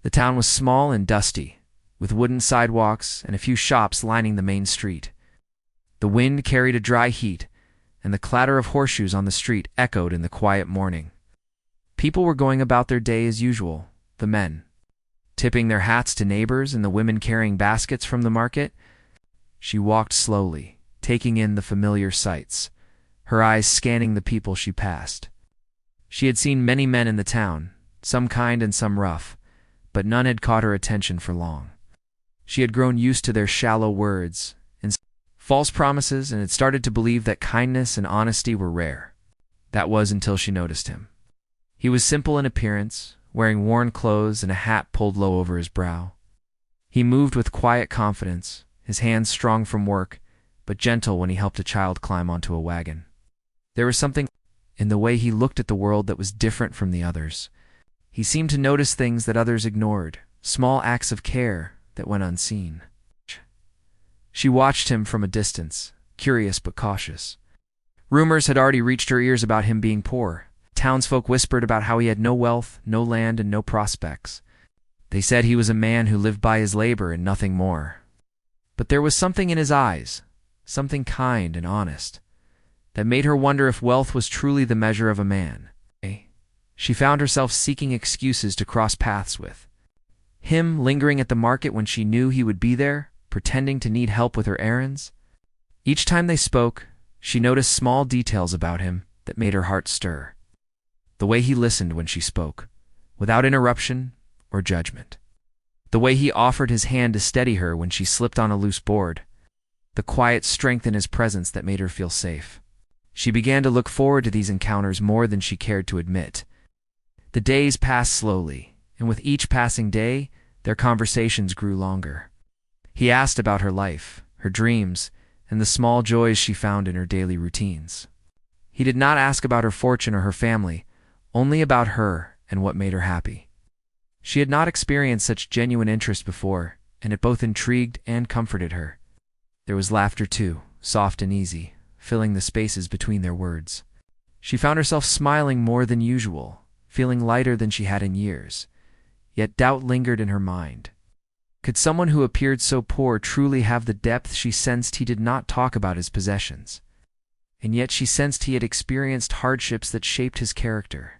The town was small and dusty, with wooden sidewalks and a few shops lining the main street. The wind carried a dry heat, and the clatter of horseshoes on the street echoed in the quiet morning. People were going about their day as usual, the men tipping their hats to neighbors and the women carrying baskets from the market. She walked slowly, taking in the familiar sights, her eyes scanning the people she passed. She had seen many men in the town, some kind and some rough, but none had caught her attention for long. She had grown used to their shallow words and false promises and had started to believe that kindness and honesty were rare. That was until she noticed him. He was simple in appearance, wearing worn clothes and a hat pulled low over his brow. He moved with quiet confidence, his hands strong from work, but gentle when he helped a child climb onto a wagon. There was something in the way he looked at the world that was different from the others. He seemed to notice things that others ignored, small acts of care that went unseen. She watched him from a distance, curious but cautious. Rumors had already reached her ears about him being poor. Townsfolk whispered about how he had no wealth, no land, and no prospects. They said he was a man who lived by his labor and nothing more. But there was something in his eyes, something kind and honest, that made her wonder if wealth was truly the measure of a man. She found herself seeking excuses to cross paths with him, lingering at the market when she knew he would be there, pretending to need help with her errands. Each time they spoke, she noticed small details about him that made her heart stir. The way he listened when she spoke, without interruption or judgment. The way he offered his hand to steady her when she slipped on a loose board. The quiet strength in his presence that made her feel safe. She began to look forward to these encounters more than she cared to admit. The days passed slowly, and with each passing day, their conversations grew longer. He asked about her life, her dreams, and the small joys she found in her daily routines. He did not ask about her fortune or her family, only about her and what made her happy. She had not experienced such genuine interest before, and it both intrigued and comforted her. There was laughter too, soft and easy, filling the spaces between their words. She found herself smiling more than usual, feeling lighter than she had in years, yet doubt lingered in her mind. Could someone who appeared so poor truly have the depth she sensed? He did not talk about his possessions, and yet she sensed he had experienced hardships that shaped his character.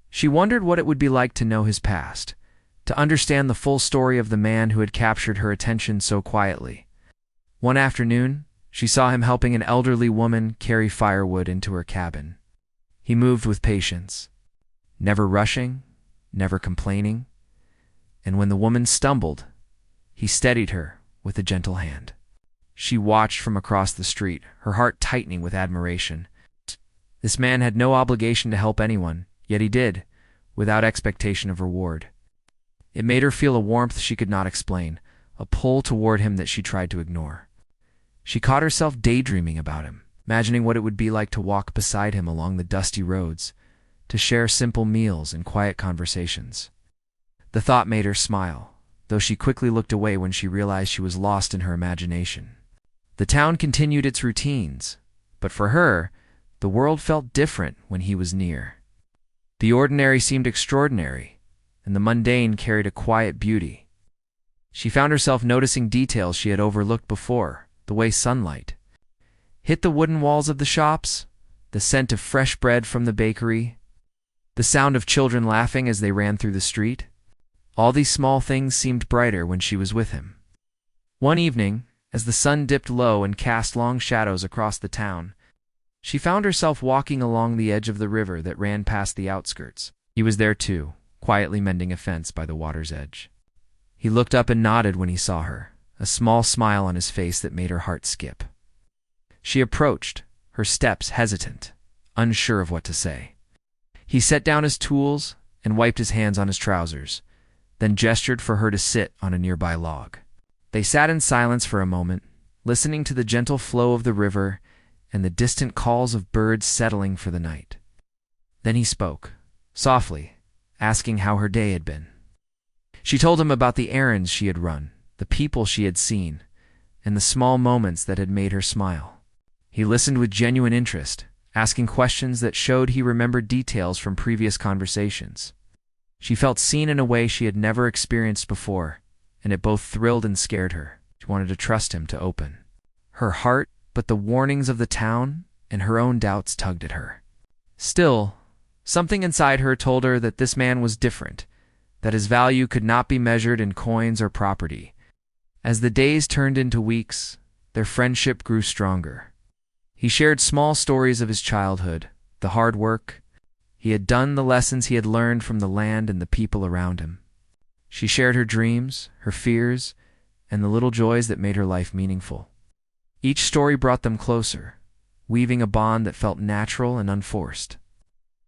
She wondered what it would be like to know his past, to understand the full story of the man who had captured her attention so quietly. One afternoon, she saw him helping an elderly woman carry firewood into her cabin. He moved with patience, never rushing, never complaining, and when the woman stumbled, he steadied her with a gentle hand. She watched from across the street, her heart tightening with admiration. This man had no obligation to help anyone, yet he did, without expectation of reward. It made her feel a warmth she could not explain, a pull toward him that she tried to ignore. She caught herself daydreaming about him, imagining what it would be like to walk beside him along the dusty roads, to share simple meals and quiet conversations. The thought made her smile, though she quickly looked away when she realized she was lost in her imagination. The town continued its routines, but for her, the world felt different when he was near. The ordinary seemed extraordinary, and the mundane carried a quiet beauty. She found herself noticing details she had overlooked before, the way sunlight hit the wooden walls of the shops, the scent of fresh bread from the bakery, the sound of children laughing as they ran through the street. All these small things seemed brighter when she was with him. One evening, as the sun dipped low and cast long shadows across the town, she found herself walking along the edge of the river that ran past the outskirts. He was there too, quietly mending a fence by the water's edge. He looked up and nodded when he saw her, a small smile on his face that made her heart skip. She approached, her steps hesitant, unsure of what to say. He set down his tools and wiped his hands on his trousers, then gestured for her to sit on a nearby log. They sat in silence for a moment, listening to the gentle flow of the river and the distant calls of birds settling for the night. Then he spoke, softly, asking how her day had been. She told him about the errands she had run, the people she had seen, and the small moments that had made her smile. He listened with genuine interest, asking questions that showed he remembered details from previous conversations. She felt seen in a way she had never experienced before, and it both thrilled and scared her. She wanted to trust him to open her heart, but the warnings of the town and her own doubts tugged at her. Still, something inside her told her that this man was different, that his value could not be measured in coins or property. As the days turned into weeks, their friendship grew stronger. He shared small stories of his childhood, the hard work he had done, the lessons he had learned from the land and the people around him. She shared her dreams, her fears, and the little joys that made her life meaningful. Each story brought them closer, weaving a bond that felt natural and unforced.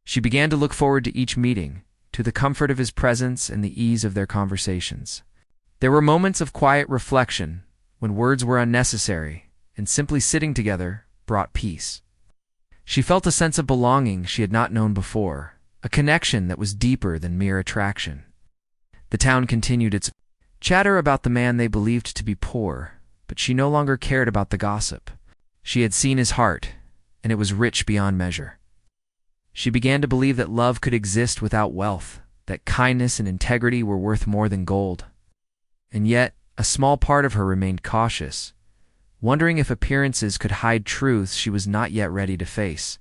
She began to look forward to each meeting, to the comfort of his presence and the ease of their conversations. There were moments of quiet reflection, when words were unnecessary, and simply sitting together brought peace. She felt a sense of belonging she had not known before, a connection that was deeper than mere attraction. The town continued its chatter about the man they believed to be poor, but she no longer cared about the gossip. She had seen his heart, and it was rich beyond measure. She began to believe that love could exist without wealth, that kindness and integrity were worth more than gold. And yet, a small part of her remained cautious, wondering if appearances could hide truths she was not yet ready to face.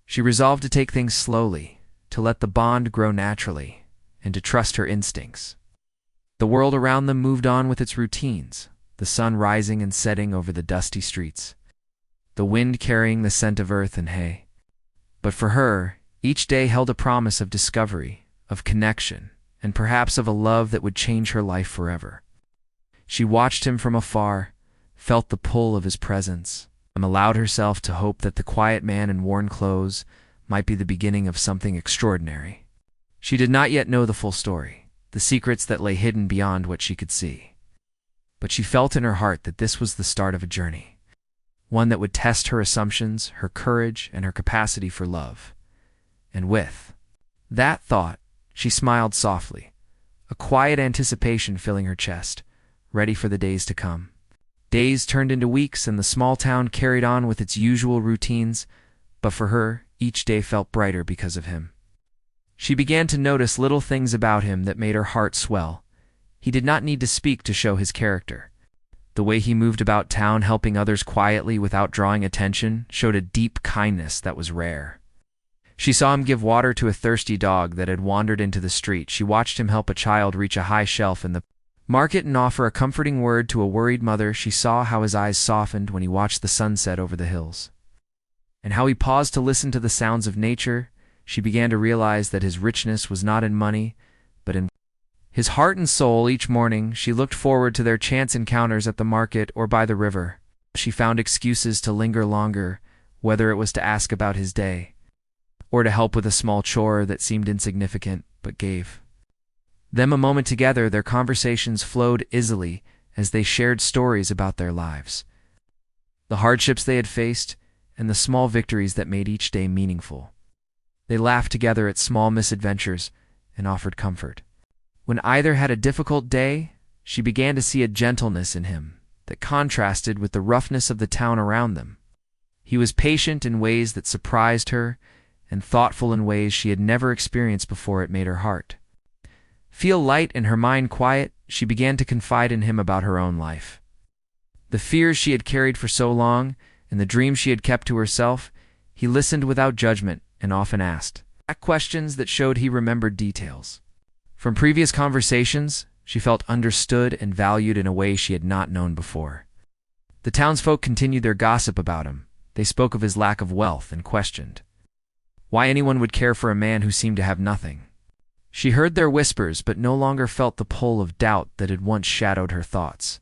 She resolved to take things slowly, to let the bond grow naturally, and to trust her instincts. The world around them moved on with its routines, the sun rising and setting over the dusty streets, the wind carrying the scent of earth and hay. But for her, each day held a promise of discovery, of connection, and perhaps of a love that would change her life forever. She watched him from afar, felt the pull of his presence, and allowed herself to hope that the quiet man in worn clothes might be the beginning of something extraordinary. She did not yet know the full story, the secrets that lay hidden beyond what she could see. But she felt in her heart that this was the start of a journey, one that would test her assumptions, her courage, and her capacity for love. And with that thought, she smiled softly, a quiet anticipation filling her chest, ready for the days to come. Days turned into weeks, and the small town carried on with its usual routines, but for her, each day felt brighter because of him. She began to notice little things about him that made her heart swell. He did not need to speak to show his character. The way he moved about town, helping others quietly without drawing attention, showed a deep kindness that was rare. She saw him give water to a thirsty dog that had wandered into the street. She watched him help a child reach a high shelf in the market and offer a comforting word to a worried mother. She saw how his eyes softened when he watched the sunset over the hills, and how he paused to listen to the sounds of nature. She began to realize that his richness was not in money, but in his heart and soul. Each morning, she looked forward to their chance encounters at the market or by the river. She found excuses to linger longer, whether it was to ask about his day, or to help with a small chore that seemed insignificant but gave them a moment together. Their conversations flowed easily as they shared stories about their lives, the hardships they had faced, and the small victories that made each day meaningful. They laughed together at small misadventures and offered comfort. When either had a difficult day, she began to see a gentleness in him that contrasted with the roughness of the town around them. He was patient in ways that surprised her and thoughtful in ways she had never experienced before. It made her heart feel light and her mind quiet. She began to confide in him about her own life, the fears she had carried for so long, and the dreams she had kept to herself. He listened without judgment and often asked questions that showed he remembered details from previous conversations. She felt understood and valued in a way she had not known before. The townsfolk continued their gossip about him. They spoke of his lack of wealth and questioned why anyone would care for a man who seemed to have nothing. She heard their whispers but no longer felt the pull of doubt that had once shadowed her thoughts.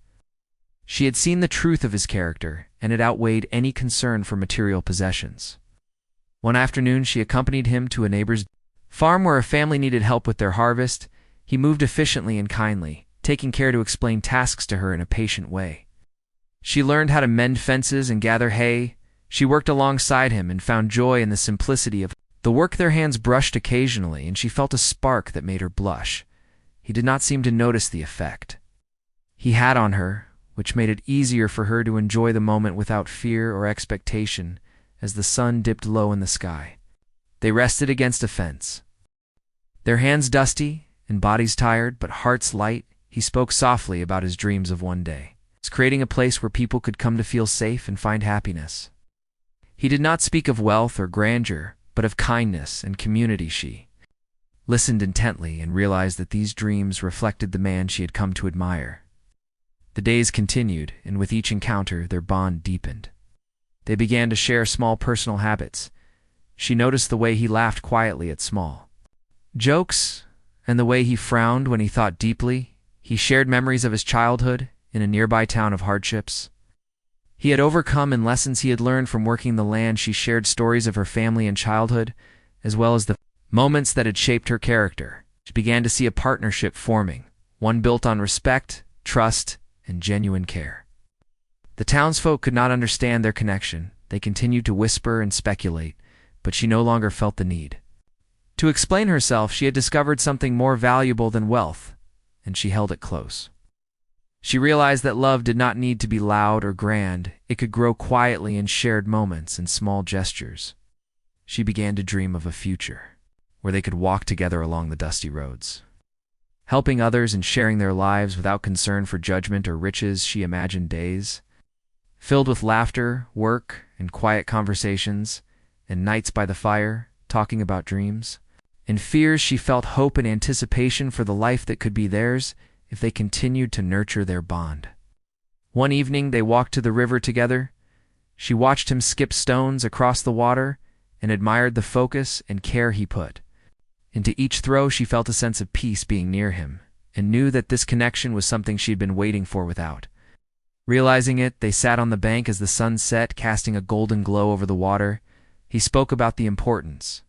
She had seen the truth of his character, and it outweighed any concern for material possessions. One afternoon, she accompanied him to a neighbor's farm where a family needed help with their harvest. He moved efficiently and kindly, taking care to explain tasks to her in a patient way. She learned how to mend fences and gather hay. She worked alongside him and found joy in the simplicity of the work. Their hands brushed occasionally, and she felt a spark that made her blush. He did not seem to notice the effect he had on her, which made it easier for her to enjoy the moment without fear or expectation. As the sun dipped low in the sky, they rested against a fence, Their hands dusty and bodies tired, but hearts light, he spoke softly about his dreams of one day. It's creating a place where people could come to feel safe and find happiness. He did not speak of wealth or grandeur, but of kindness and community. She listened intently and realized that these dreams reflected the man she had come to admire. The days continued, and with each encounter, their bond deepened. They began to share small personal habits. She noticed the way he laughed quietly at small jokes and the way he frowned when he thought deeply. He shared memories of his childhood in a nearby town of hardships he had overcome and lessons he had learned from working the land. She shared stories of her family and childhood, as well as the moments that had shaped her character. She began to see a partnership forming, one built on respect, trust, and genuine care. The townsfolk could not understand their connection. They continued to whisper and speculate, but she no longer felt the need to explain herself. She had discovered something more valuable than wealth, and she held it close. She realized that love did not need to be loud or grand. It could grow quietly in shared moments and small gestures. She began to dream of a future where they could walk together along the dusty roads, helping others and sharing their lives without concern for judgment or riches. She imagined days filled with laughter, work, and quiet conversations, and nights by the fire, talking about dreams. In fears, she felt hope and anticipation for the life that could be theirs if they continued to nurture their bond. One evening, they walked to the river together. She watched him skip stones across the water and admired the focus and care he put into each throw. She felt a sense of peace being near him and knew that this connection was something she had been waiting for without realizing it. They sat on the bank as the sun set, casting a golden glow over the water. He spoke about the importance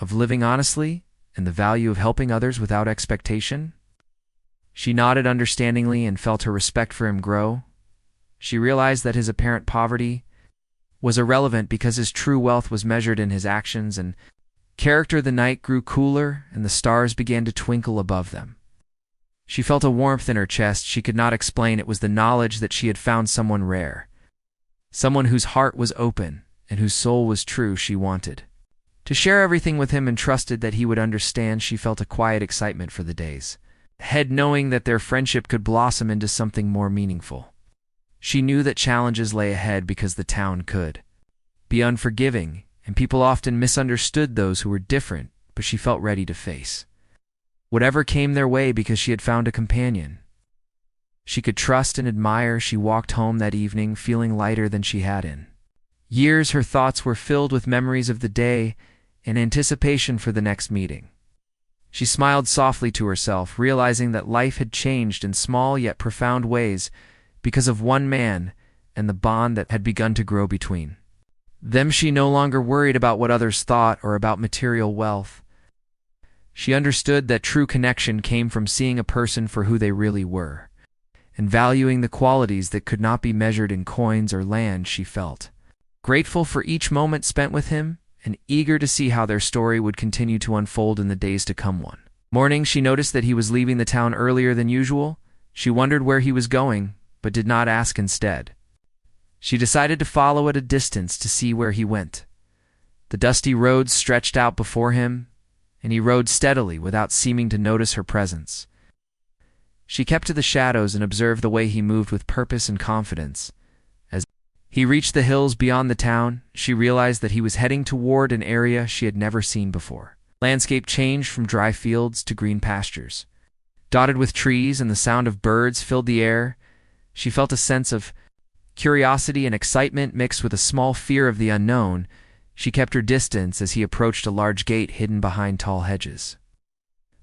of living honestly and the value of helping others without expectation. She nodded understandingly and felt her respect for him grow. She realized that his apparent poverty was irrelevant because his true wealth was measured in his actions and character. The night grew cooler and the stars began to twinkle above them. She felt a warmth in her chest she could not explain. It was the knowledge that she had found someone rare, someone whose heart was open and whose soul was true. She wanted to share everything with him and trusted that he would understand. She felt a quiet excitement for the days ahead, knowing that their friendship could blossom into something more meaningful. She knew that challenges lay ahead because the town could be unforgiving, and people often misunderstood those who were different, but she felt ready to face whatever came their way because she had found a companion she could trust and admire. She walked home that evening feeling lighter than she had in years. Her thoughts were filled with memories of the day and anticipation for the next meeting. She smiled softly to herself, realizing that life had changed in small yet profound ways because of one man and the bond that had begun to grow between them. She no longer worried about what others thought or about material wealth. She understood that true connection came from seeing a person for who they really were and valuing the qualities that could not be measured in coins or land. She felt grateful for each moment spent with him and eager to see how their story would continue to unfold in the days to come. One morning, she noticed that he was leaving the town earlier than usual. She wondered where he was going, but did not ask. Instead, she decided to follow at a distance to see where he went. The dusty roads stretched out before him, and he rode steadily without seeming to notice her presence. She kept to the shadows and observed the way he moved with purpose and confidence. As he reached the hills beyond the town, she realized that he was heading toward an area she had never seen before. Landscape changed from dry fields to green pastures, dotted with trees, and the sound of birds filled the air. She felt a sense of curiosity and excitement mixed with a small fear of the unknown. She kept her distance as he approached a large gate hidden behind tall hedges.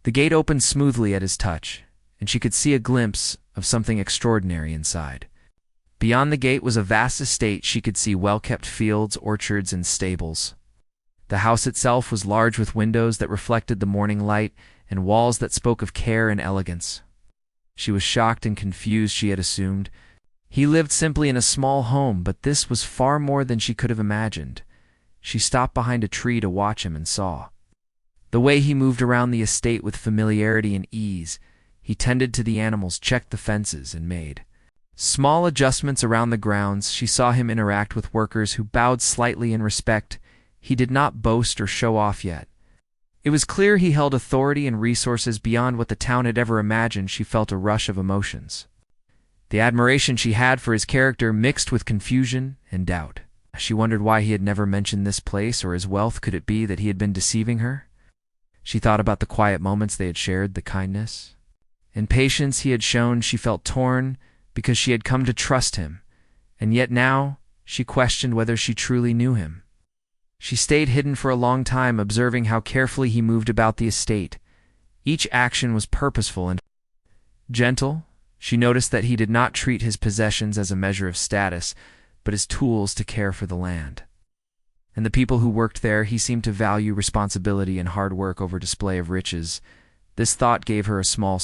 The gate opened smoothly at his touch, and she could see a glimpse of something extraordinary inside. Beyond the gate was a vast estate. She could see well-kept fields, orchards, and stables. The house itself was large, with windows that reflected the morning light and walls that spoke of care and elegance. She was shocked and confused. She had assumed he lived simply in a small home, but this was far more than she could have imagined. She stopped behind a tree to watch him and saw the way he moved around the estate with familiarity and ease. He tended to the animals, checked the fences, and made small adjustments around the grounds. She saw him interact with workers who bowed slightly in respect. He did not boast or show off yet. It was clear he held authority and resources beyond what the town had ever imagined. She felt a rush of emotions. The admiration she had for his character mixed with confusion and doubt. She wondered why he had never mentioned this place or his wealth. Could it be that he had been deceiving her? She thought about the quiet moments they had shared, the kindness and patience he had shown. She felt torn because she had come to trust him, and yet now she questioned whether she truly knew him. She stayed hidden for a long time, observing how carefully he moved about the estate. Each action was purposeful and gentle. She noticed that he did not treat his possessions as a measure of status, but as tools to care for the land. And the people who worked there, he seemed to value responsibility and hard work over display of riches. This thought gave her a small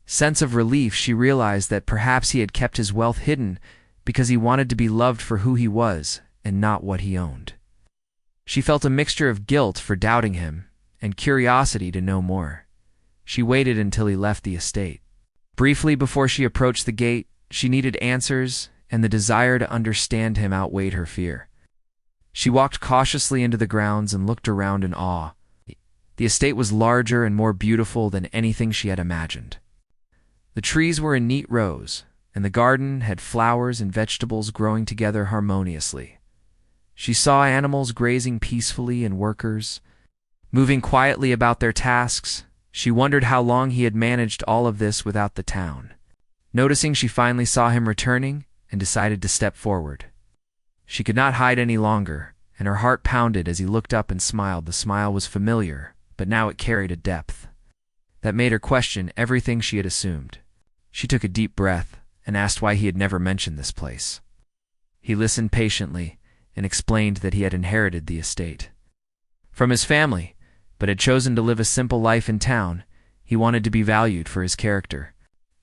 sense of relief. She realized that perhaps he had kept his wealth hidden because he wanted to be loved for who he was and not what he owned. She felt a mixture of guilt for doubting him and curiosity to know more. She waited until he left the estate. Briefly before she approached the gate, she needed answers, and the desire to understand him outweighed her fear. She walked cautiously into the grounds and looked around in awe. The estate was larger and more beautiful than anything she had imagined. The trees were in neat rows, and the garden had flowers and vegetables growing together harmoniously. She saw animals grazing peacefully and workers moving quietly about their tasks. She wondered how long he had managed all of this without the town. Noticing she finally saw him returning and decided to step forward. She could not hide any longer, and her heart pounded as he looked up and smiled. The smile was familiar, but now it carried a depth that made her question everything she had assumed. She took a deep breath and asked why he had never mentioned this place. He listened patiently and explained that he had inherited the estate from his family, but had chosen to live a simple life in town. He wanted to be valued for his character,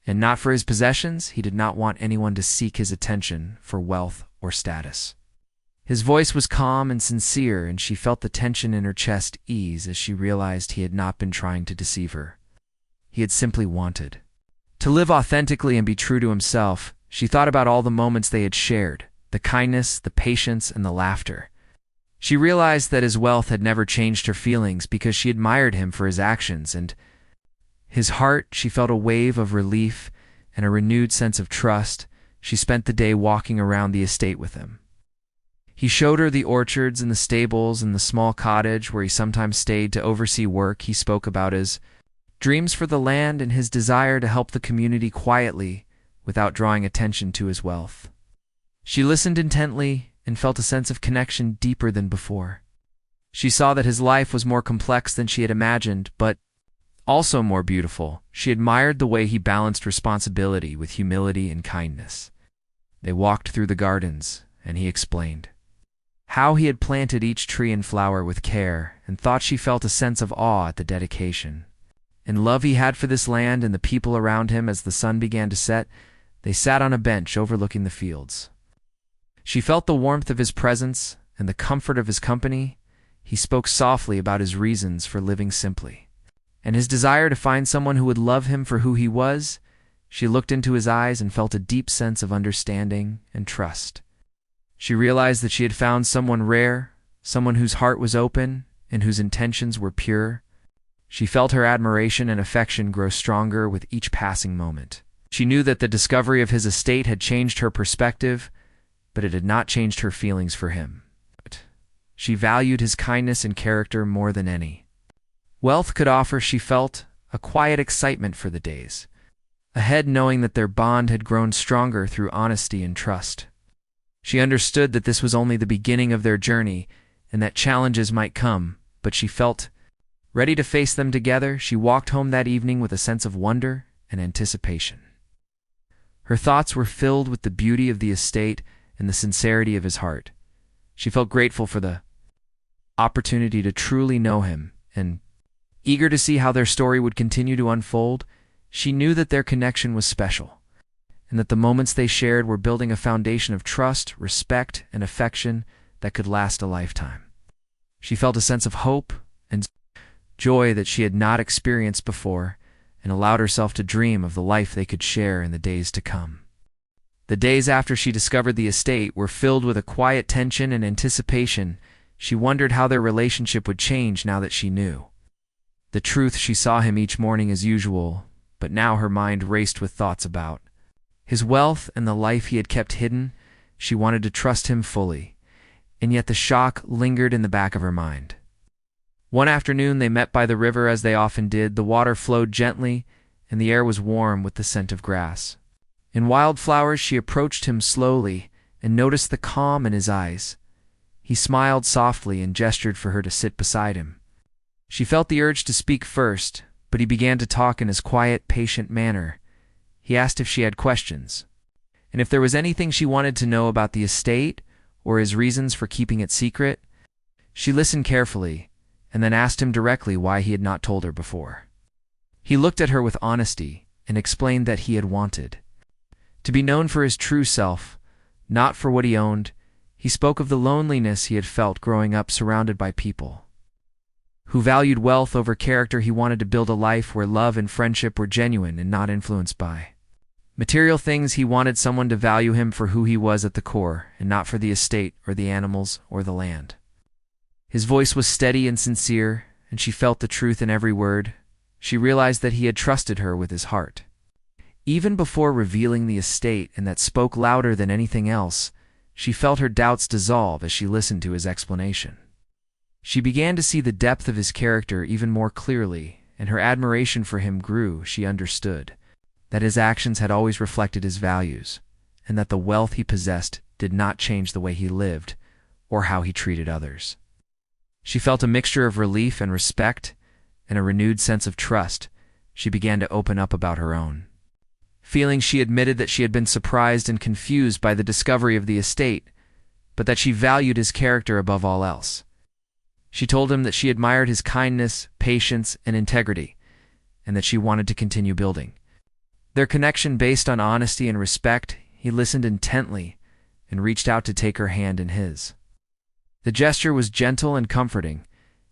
and not for his possessions. He did not want anyone to seek his attention for wealth or status. His voice was calm and sincere, and she felt the tension in her chest ease as she realized he had not been trying to deceive her. He had simply wanted to live authentically and be true to himself. She thought about all the moments they had shared, the kindness, the patience, and the laughter. She realized that his wealth had never changed her feelings because she admired him for his actions and his heart. She felt a wave of relief and a renewed sense of trust. She spent the day walking around the estate with him. He showed her the orchards and the stables and the small cottage where he sometimes stayed to oversee work. He spoke about his dreams for the land and his desire to help the community quietly without drawing attention to his wealth. She listened intently and felt a sense of connection deeper than before. She saw that his life was more complex than she had imagined, but also more beautiful. She admired the way he balanced responsibility with humility and kindness. They walked through the gardens, and he explained how he had planted each tree and flower with care, and thought she felt a sense of awe at the dedication and love he had for this land and the people around him. As the sun began to set, they sat on a bench overlooking the fields. She felt the warmth of his presence and the comfort of his company. He spoke softly about his reasons for living simply and his desire to find someone who would love him for who he was. She looked into his eyes and felt a deep sense of understanding and trust. She realized that she had found someone rare, someone whose heart was open and whose intentions were pure. She felt her admiration and affection grow stronger with each passing moment. She knew that the discovery of his estate had changed her perspective, but it had not changed her feelings for him. She valued his kindness and character more than any wealth could offer. She felt a quiet excitement for the days ahead, knowing that their bond had grown stronger through honesty and trust. She understood that this was only the beginning of their journey and that challenges might come, but she felt ready to face them together. She walked home that evening with a sense of wonder and anticipation. Her thoughts were filled with the beauty of the estate and the sincerity of his heart. She felt grateful for the opportunity to truly know him, and eager to see how their story would continue to unfold. She knew that their connection was special, and that the moments they shared were building a foundation of trust, respect, and affection that could last a lifetime. She felt a sense of hope and joy that she had not experienced before, and allowed herself to dream of the life they could share in the days to come. The days after she discovered the estate were filled with a quiet tension and anticipation. She wondered how their relationship would change now that she knew The truth, she saw him each morning as usual, but now her mind raced with thoughts about his wealth and the life he had kept hidden. She wanted to trust him fully, and yet the shock lingered in the back of her mind. One afternoon they met by the river as they often did. The water flowed gently, and the air was warm with the scent of grass. In wildflowers, she approached him slowly and noticed the calm in his eyes. He smiled softly and gestured for her to sit beside him. She felt the urge to speak first, but he began to talk in his quiet, patient manner. He asked if she had questions, and if there was anything she wanted to know about the estate or his reasons for keeping it secret. She listened carefully, and then asked him directly why he had not told her before. He looked at her with honesty and explained that he had wanted to be known for his true self, not for what he owned. He spoke of the loneliness he had felt growing up surrounded by people who valued wealth over character. He wanted to build a life where love and friendship were genuine and not influenced by material things. He wanted someone to value him for who he was at the core, and not for the estate or the animals or the land. His voice was steady and sincere, and she felt the truth in every word. She realized that he had trusted her with his heart, even before revealing the estate, and that spoke louder than anything else. She felt her doubts dissolve as she listened to his explanation. She began to see the depth of his character even more clearly, and her admiration for him grew. She understood that his actions had always reflected his values, and that the wealth he possessed did not change the way he lived or how he treated others. She felt a mixture of relief and respect, and a renewed sense of trust. She began to open up about her own feelings. She admitted that she had been surprised and confused by the discovery of the estate, but that she valued his character above all else. She told him that she admired his kindness, patience, and integrity, and that she wanted to continue building their connection based on honesty and respect. He listened intently and reached out to take her hand in his. The gesture was gentle and comforting,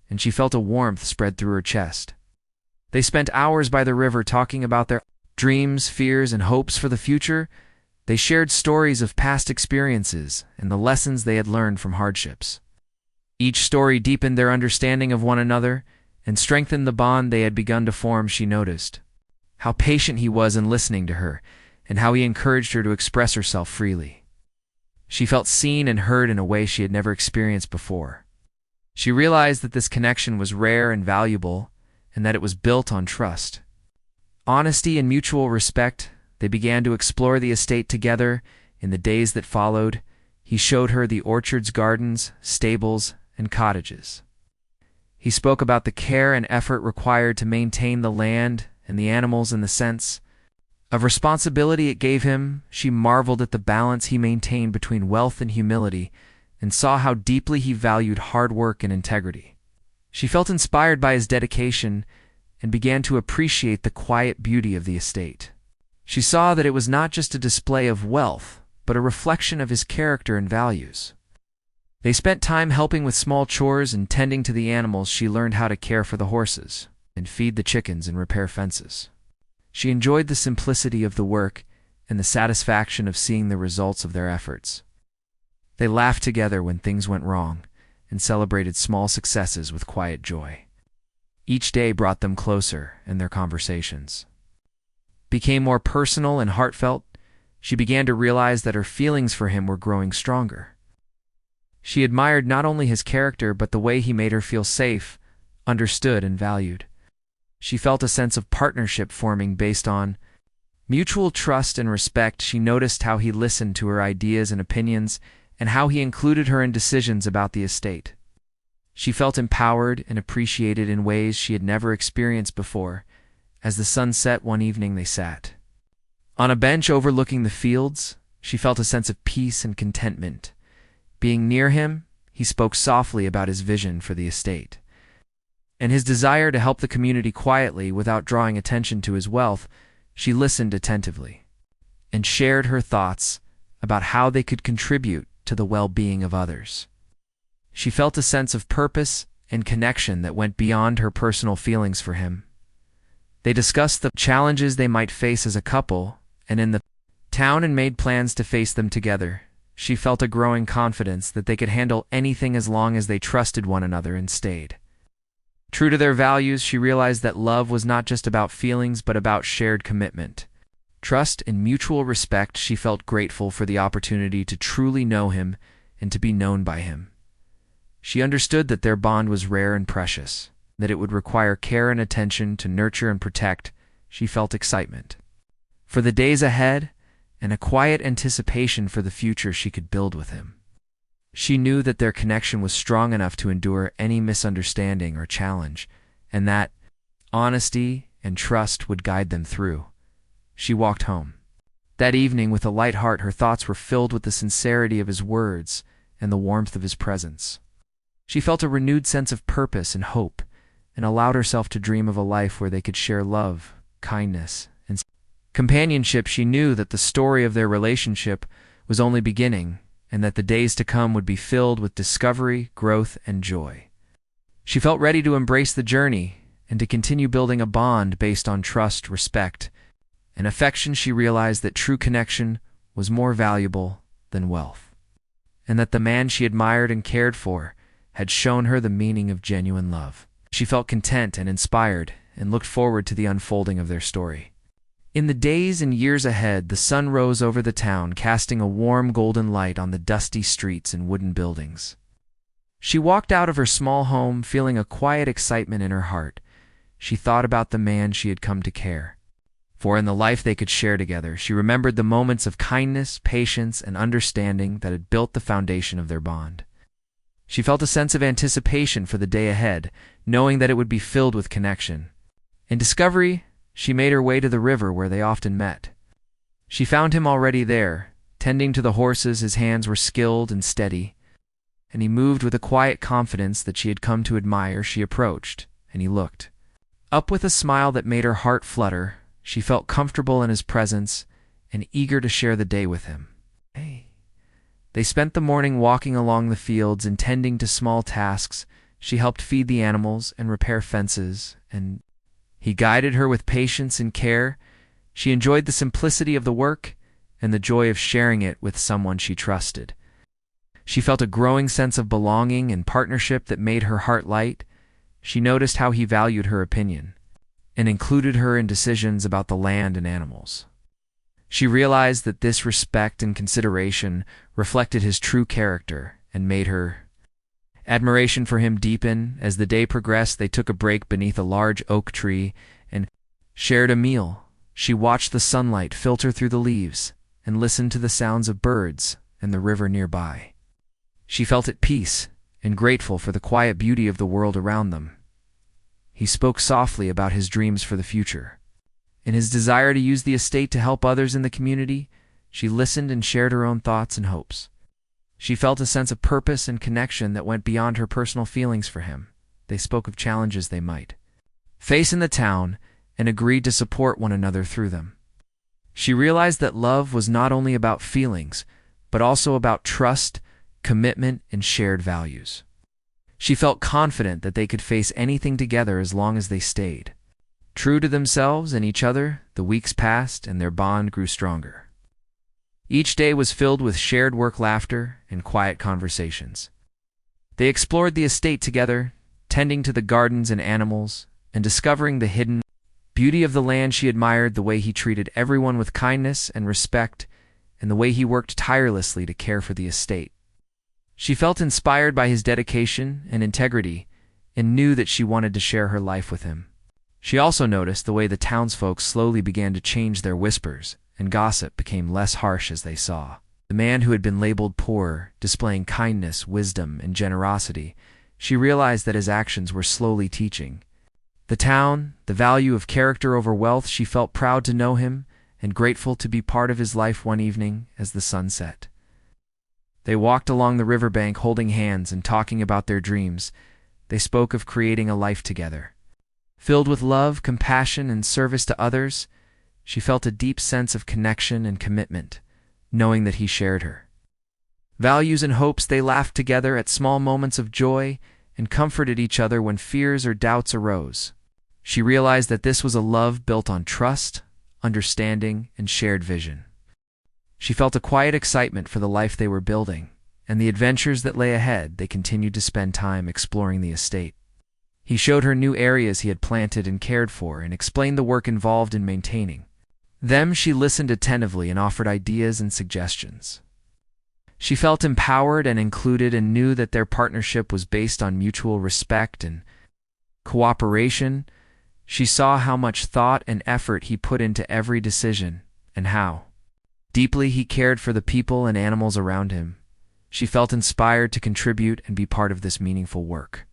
and she felt a warmth spread through her chest. They spent hours by the river talking about their dreams, fears, and hopes for the future. They shared stories of past experiences and the lessons they had learned from hardships. Each story deepened their understanding of one another and strengthened the bond they had begun to form. She noticed how patient he was in listening to her, and how he encouraged her to express herself freely. She felt seen and heard in a way she had never experienced before. She realized that this connection was rare and valuable, and that it was built on trust, honesty, and mutual respect. They began to explore the estate together. In the days that followed, he showed her the orchards, gardens, stables, and cottages. He spoke about the care and effort required to maintain the land and the animals, and the sense of responsibility it gave him. She marveled at the balance he maintained between wealth and humility, and saw how deeply he valued hard work and integrity. She felt inspired by his dedication and began to appreciate the quiet beauty of the estate. She saw that it was not just a display of wealth, but a reflection of his character and values. They spent time helping with small chores and tending to the animals. She learned how to care for the horses and feed the chickens and repair fences. She enjoyed the simplicity of the work and the satisfaction of seeing the results of their efforts. They laughed together when things went wrong and celebrated small successes with quiet joy. Each day brought them closer, and their conversations became more personal and heartfelt. She began to realize that her feelings for him were growing stronger. She admired not only his character, but the way he made her feel safe, understood, and valued. She felt a sense of partnership forming based on mutual trust and respect. She noticed how he listened to her ideas and opinions, and how he included her in decisions about the estate. She felt empowered and appreciated in ways she had never experienced before. As the sun set one evening, they sat on a bench overlooking the fields. She felt a sense of peace and contentment. Being near him, he spoke softly about his vision for the estate and his desire to help the community quietly without drawing attention to his wealth. She listened attentively and shared her thoughts about how they could contribute to the well-being of others. She felt a sense of purpose and connection that went beyond her personal feelings for him. They discussed the challenges they might face as a couple and in the town, and made plans to face them together. She felt a growing confidence that they could handle anything as long as they trusted one another and stayed True to their values, she realized that love was not just about feelings but about shared commitment. Trust and mutual respect. She felt grateful for the opportunity to truly know him and to be known by him. She understood that their bond was rare and precious, that it would require care and attention to nurture and protect. She felt excitement for the days ahead and a quiet anticipation for the future she could build with him. She knew that their connection was strong enough to endure any misunderstanding or challenge, and that honesty and trust would guide them through. She walked home that evening with a light heart. Her thoughts were filled with the sincerity of his words and the warmth of his presence. She felt a renewed sense of purpose and hope, and allowed herself to dream of a life where they could share love, kindness, and companionship. She knew that the story of their relationship was only beginning, and that the days to come would be filled with discovery, growth, and joy. She felt ready to embrace the journey and to continue building a bond based on trust, respect, and affection. She realized that true connection was more valuable than wealth, and that the man she admired and cared for had shown her the meaning of genuine love. She felt content and inspired and looked forward to the unfolding of their story. In the days and years ahead, the sun rose over the town, casting a warm golden light on the dusty streets and wooden buildings. She walked out of her small home feeling a quiet excitement in her heart. She thought about the man she had come to care for in the life they could share together. She remembered the moments of kindness, patience, and understanding that had built the foundation of their bond. She felt a sense of anticipation for the day ahead, knowing that it would be filled with connection and discovery. She made her way to the river where they often met. She found him already there, tending to the horses. His hands were skilled and steady, and he moved with a quiet confidence that she had come to admire. She approached, and he looked up with a smile that made her heart flutter. She felt comfortable in his presence and eager to share the day with him. They spent the morning walking along the fields and tending to small tasks. She helped feed the animals and repair fences, and he guided her with patience and care. She enjoyed the simplicity of the work and the joy of sharing it with someone she trusted. She felt a growing sense of belonging and partnership that made her heart light. She noticed how he valued her opinion and included her in decisions about the land and animals. She realized that this respect and consideration reflected his true character and made her admiration for him deepen. As the day progressed, they took a break beneath a large oak tree and shared a meal. She watched the sunlight filter through the leaves and listened to the sounds of birds and the river nearby. She felt at peace and grateful for the quiet beauty of the world around them. He spoke softly about his dreams for the future and his desire to use the estate to help others in the community. She listened and shared her own thoughts and hopes. She felt a sense of purpose and connection that went beyond her personal feelings for him. They spoke of challenges they might face in the town and agreed to support one another through them. She realized that love was not only about feelings, but also about trust, commitment, and shared values. She felt confident that they could face anything together as long as they stayed true to themselves and each other. The weeks passed and their bond grew stronger. Each day was filled with shared work, laughter, and quiet conversations. They explored the estate together, tending to the gardens and animals, and discovering the hidden beauty of the land. She admired the way he treated everyone with kindness and respect, and the way he worked tirelessly to care for the estate. She felt inspired by his dedication and integrity, and knew that she wanted to share her life with him. She also noticed the way the townsfolk slowly began to change. Their whispers and gossip became less harsh as they saw the man who had been labeled poor displaying kindness, wisdom, and generosity. She realized that his actions were slowly teaching the town the value of character over wealth. She felt proud to know him and grateful to be part of his life. One evening, as the sun set, they walked along the riverbank holding hands and talking about their dreams. They spoke of creating a life together, filled with love, compassion, and service to others. She felt a deep sense of connection and commitment, knowing that he shared her values and hopes. They laughed together at small moments of joy and comforted each other when fears or doubts arose. She realized that this was a love built on trust, understanding, and shared vision. She felt a quiet excitement for the life they were building and the adventures that lay ahead. They continued to spend time exploring the estate. He showed her new areas he had planted and cared for and explained the work involved in maintaining them. She listened attentively and offered ideas and suggestions. She felt empowered and included and knew that their partnership was based on mutual respect and cooperation. She saw how much thought and effort he put into every decision and how deeply he cared for the people and animals around him. She felt inspired to contribute and be part of this meaningful work.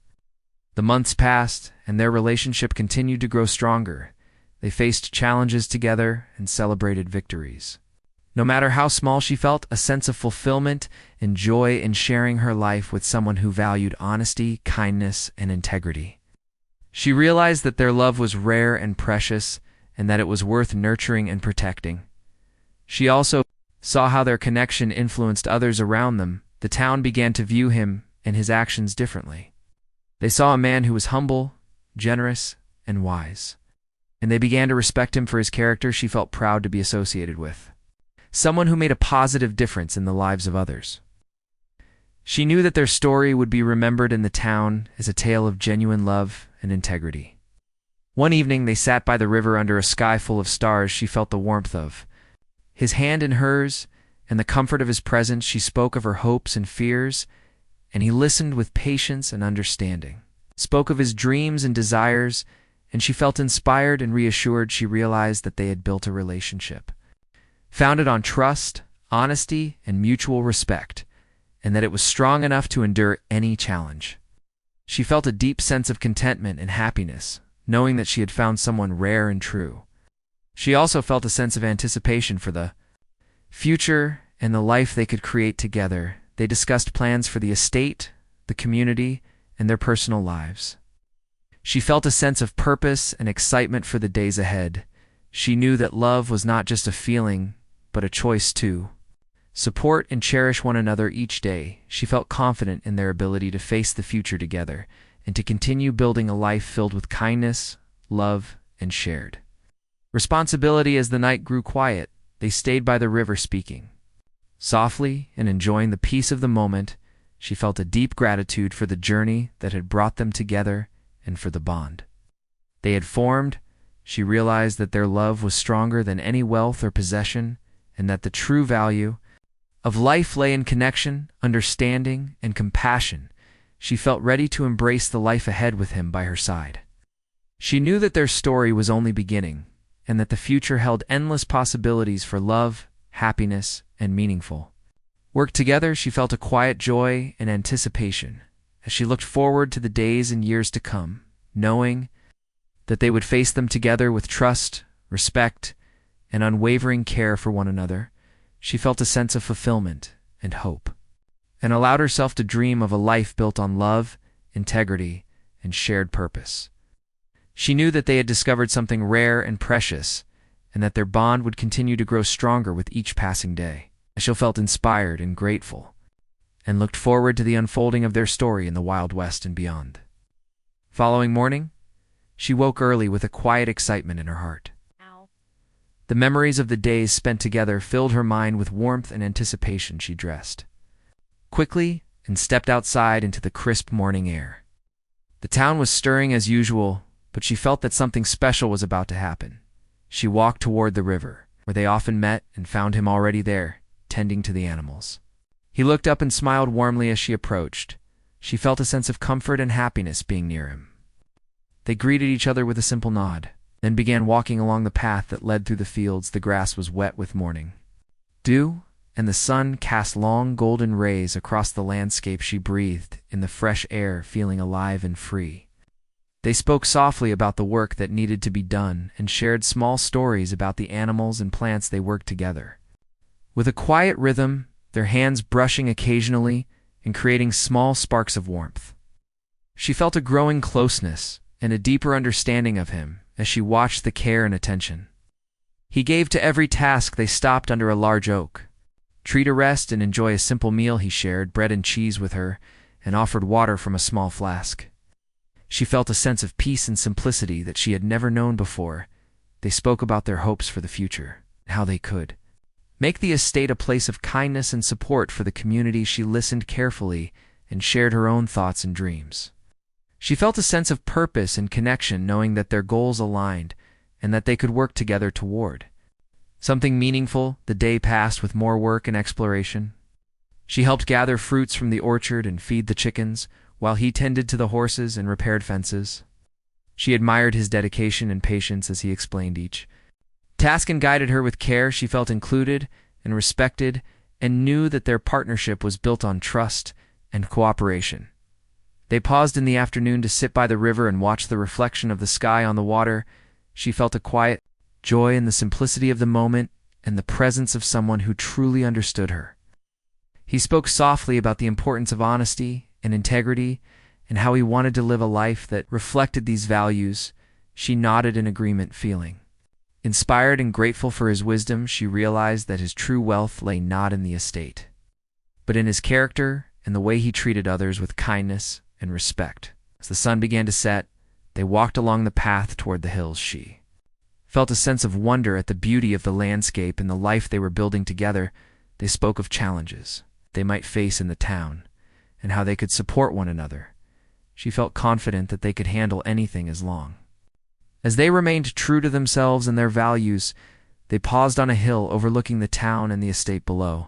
The months passed, and their relationship continued to grow stronger. They faced challenges together and celebrated victories. No matter how small, she felt a sense of fulfillment and joy in sharing her life with someone who valued honesty, kindness, and integrity. She realized that their love was rare and precious, and that it was worth nurturing and protecting. She also saw how their connection influenced others around them. The town began to view him and his actions differently. They saw a man who was humble, generous, and wise, and they began to respect him for his character. She felt proud to be associated with someone who made a positive difference in the lives of others. She knew that their story would be remembered in the town as a tale of genuine love and integrity. One evening, they sat by the river under a sky full of stars. She felt the warmth of his hand in hers and the comfort of his presence. She spoke of her hopes and fears, and he listened with patience and understanding. Spoke of his dreams and desires, and she felt inspired and reassured. She realized that they had built a relationship founded on trust, honesty, and mutual respect, and that it was strong enough to endure any challenge. She felt a deep sense of contentment and happiness, knowing that she had found someone rare and true. She also felt a sense of anticipation for the future and the life they could create together. They discussed plans for the estate, the community, and their personal lives. She felt a sense of purpose and excitement for the days ahead. She knew that love was not just a feeling, but a choice to support and cherish one another each day. She felt confident in their ability to face the future together and to continue building a life filled with kindness, love, and shared responsibility. As the night grew quiet, they stayed by the river speaking softly and enjoying the peace of the moment. She felt a deep gratitude for the journey that had brought them together and for the bond they had formed. She realized that their love was stronger than any wealth or possession, and that the true value of life lay in connection, understanding, and compassion. She felt ready to embrace the life ahead with him by her side. She knew that their story was only beginning, and that the future held endless possibilities for love, happiness, and meaningful work together. She felt a quiet joy and anticipation as she looked forward to the days and years to come, knowing that they would face them together with trust, respect, and unwavering care for one another. She felt a sense of fulfillment and hope, and allowed herself to dream of a life built on love, integrity, and shared purpose. She knew that they had discovered something rare and precious, and that their bond would continue to grow stronger with each passing day. She felt inspired and grateful, and looked forward to the unfolding of their story in the Wild West and beyond. Following morning, she woke early with a quiet excitement in her heart. The memories of the days spent together filled her mind with warmth and anticipation. She dressed quickly and stepped outside into the crisp morning air. The town was stirring as usual, but she felt that something special was about to happen. She walked toward the river, where they often met, and found him already there, tending to the animals. He looked up and smiled warmly as she approached. She felt a sense of comfort and happiness being near him. They greeted each other with a simple nod, then began walking along the path that led through the fields. The grass was wet with morning dew, and the sun cast long golden rays across the landscape. She breathed in the fresh air, feeling alive and free. They spoke softly about the work that needed to be done and shared small stories about the animals and plants they worked together with a quiet rhythm, their hands brushing occasionally and creating small sparks of warmth. She felt a growing closeness and a deeper understanding of him as she watched the care and attention he gave to every task. They stopped under a large oak tree to rest and enjoy a simple meal. He shared bread and cheese with her and offered water from a small flask. She felt a sense of peace and simplicity that she had never known before. They spoke about their hopes for the future, how they could make the estate a place of kindness and support for the community. She listened carefully and shared her own thoughts and dreams. She felt a sense of purpose and connection knowing that their goals aligned and that they could work together toward something meaningful. The day passed with more work and exploration. She helped gather fruits from the orchard and feed the chickens, while he tended to the horses and repaired fences. She admired his dedication and patience as he explained each task and guided her with care. She felt included and respected and knew that their partnership was built on trust and cooperation. They paused in the afternoon to sit by the river and watch the reflection of the sky on the water. She felt a quiet joy in the simplicity of the moment and the presence of someone who truly understood her. He spoke softly about the importance of honesty and integrity and how he wanted to live a life that reflected these values. She nodded in agreement, feeling inspired and grateful for his wisdom. She realized that his true wealth lay not in the estate, but in his character and the way he treated others with kindness and respect. As the sun began to set, they walked along the path toward the hills. She felt a sense of wonder at the beauty of the landscape and the life they were building together. They spoke of challenges they might face in the town and how they could support one another. She felt confident that they could handle anything as long as they remained true to themselves and their values. They paused on a hill overlooking the town and the estate below.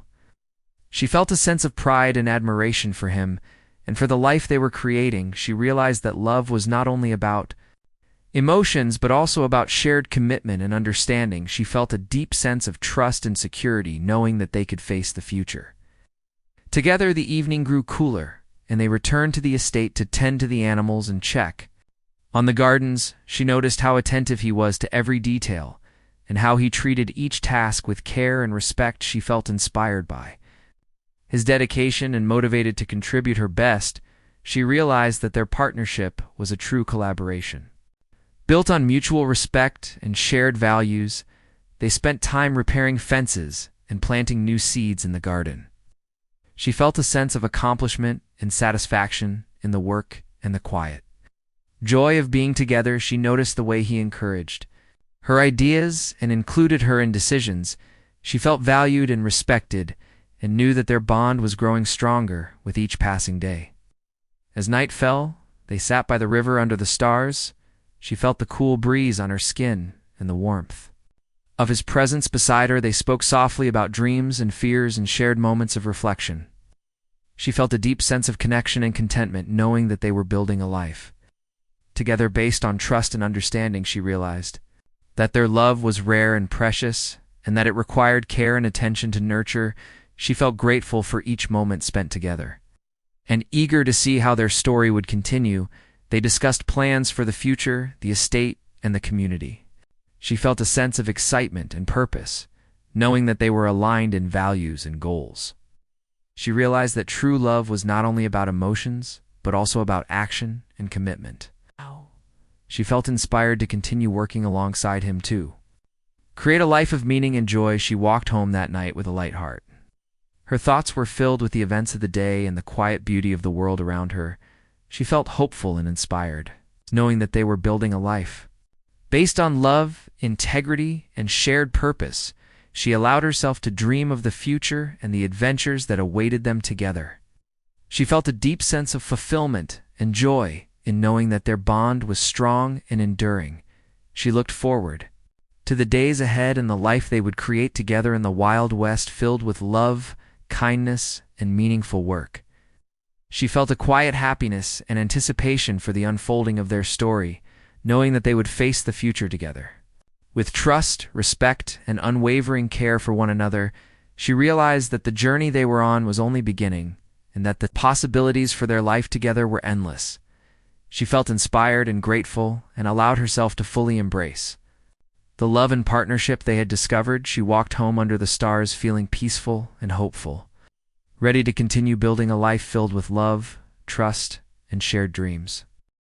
She felt a sense of pride and admiration for him and for the life they were creating. She realized that love was not only about emotions but also about shared commitment and understanding. She felt a deep sense of trust and security knowing that they could face the future together. The evening grew cooler, and they returned to the estate to tend to the animals and check on the gardens. She noticed how attentive he was to every detail and how he treated each task with care and respect. She felt inspired by his dedication and motivated to contribute her best. She realized that their partnership was a true collaboration, built on mutual respect and shared values. They spent time repairing fences and planting new seeds in the garden. She felt a sense of accomplishment and satisfaction in the work and the quiet joy of being together. She noticed the way he encouraged her ideas and included her in decisions. She felt valued and respected and knew that their bond was growing stronger with each passing day. As night fell, they sat by the river under the stars. She felt the cool breeze on her skin and the warmth of his presence beside her. They spoke softly about dreams and fears and shared moments of reflection. She felt a deep sense of connection and contentment knowing that they were building a life together based on trust and understanding. She realized that their love was rare and precious and that it required care and attention to nurture. She felt grateful for each moment spent together and eager to see how their story would continue. They discussed plans for the future, the estate, and the community. She felt a sense of excitement and purpose, knowing that they were aligned in values and goals. She realized that true love was not only about emotions, but also about action and commitment. She felt inspired to continue working alongside him to create a life of meaning and joy. She walked home that night with a light heart. Her thoughts were filled with the events of the day and the quiet beauty of the world around her. She felt hopeful and inspired, knowing that they were building a life based on love, integrity, and shared purpose. She allowed herself to dream of the future and the adventures that awaited them together. She felt a deep sense of fulfillment and joy in knowing that their bond was strong and enduring. She looked forward to the days ahead and the life they would create together in the Wild West, filled with love, kindness, and meaningful work. She felt a quiet happiness and anticipation for the unfolding of their story, knowing that they would face the future together. With trust, respect, and unwavering care for one another, she realized that the journey they were on was only beginning, and that the possibilities for their life together were endless. She felt inspired and grateful and allowed herself to fully embrace the love and partnership they had discovered. She walked home under the stars feeling peaceful and hopeful, ready to continue building a life filled with love, trust, and shared dreams.